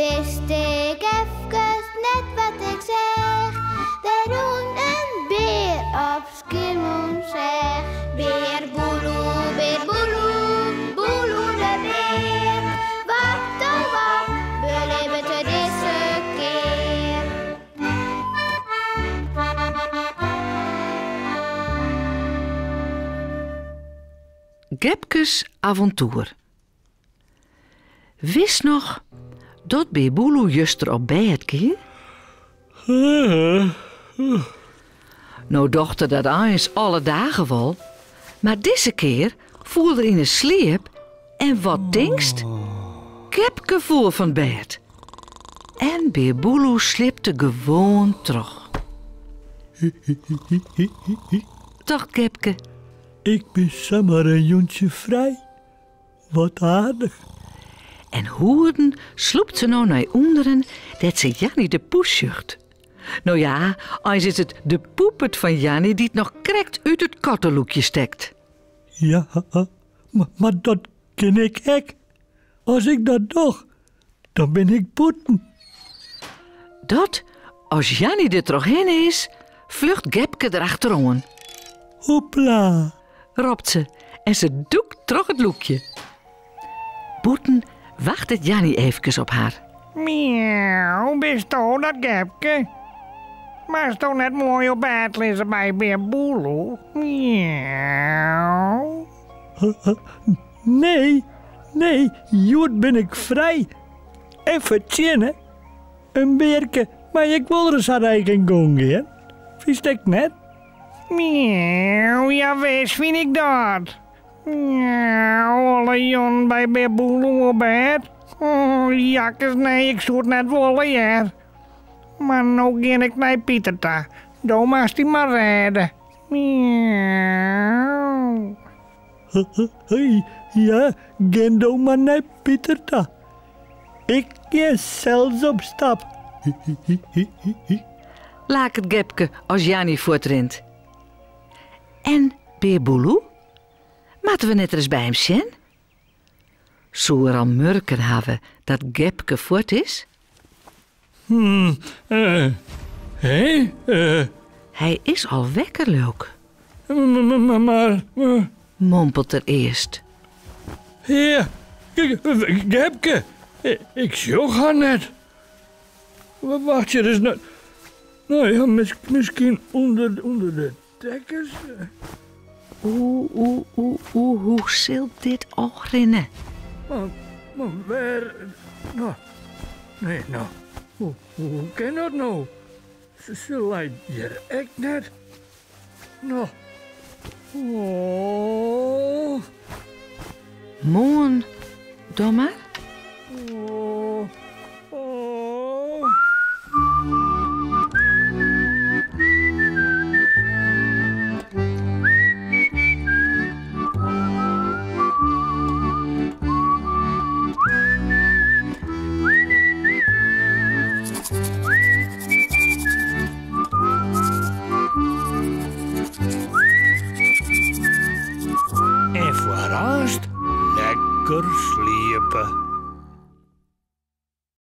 wist ik even net wat ik zeg. Er woont een beer op Schiermonnikoog. Beer boeloe, boeloe de beer. Wat oh wat, beleven te deze keer. Gepkes avontuur. Wist nog dat Beer Boeloe juster op bed kie? Nou dochter dat eens alle dagen wel, maar deze keer voelde er in een sleep en wat denkst? Gepke voer van bed. En Beer Boeloe slipte gewoon terug. Toch Gepke? Ik ben zomaar een jongetje vrij. Wat aardig. En hoeren sloept ze nou naar onderen dat ze Jannie de poes zucht. Nou ja, eens is het de poepert van Jannie die het nog krekt uit het kattenloekje stekt. Ja, maar dat ken ik ook. Als ik dat doe, dan ben ik poeten. Dat, als Jannie er toch heen is, vlucht Gepke erachterom. Hopla. Ropt ze en ze doekt terug het loekje. Boeten wacht het Jannie even op haar. Miauw, bist toch dat Gepke? Maar is toch net mooi op bed liggen bij Beer Boeloe? Miauw. Nee, jood ben ik vrij. Even tjennen. Een beerke, maar ik wil er zijn eigen gang in. Vies ik net? Miauw, ja wees vind ik dat. Miauw, alle jon bij Beer Boeloe op bed. Oh, jakkes, nee, ik zoet net wollen hier. Maar nou ging ik naar Pieterta. Dan mag die maar redden. Miauw. Ja, gen dan maar naar Pieterta. Ik ga zelfs op stap. Laat het Gepke als Jannie voortrint. En Beer Boeloe? Moeten we net eens bij hem zijn? Zou er al murken hebben dat Gepke voort is? Hij is al wekker, leuk. Maar... Mompelt er eerst. Heer, Gepke, ik zoek haar net. Wacht je dus nou... Nou ja, misschien onder de dekkers. Hoe zult dit al grinnen? Maar waar... Nou... Nee, nou... Hoe kan dat nou? Ze lijkt hier echt net... Nou... Oh... Moon, doe maar.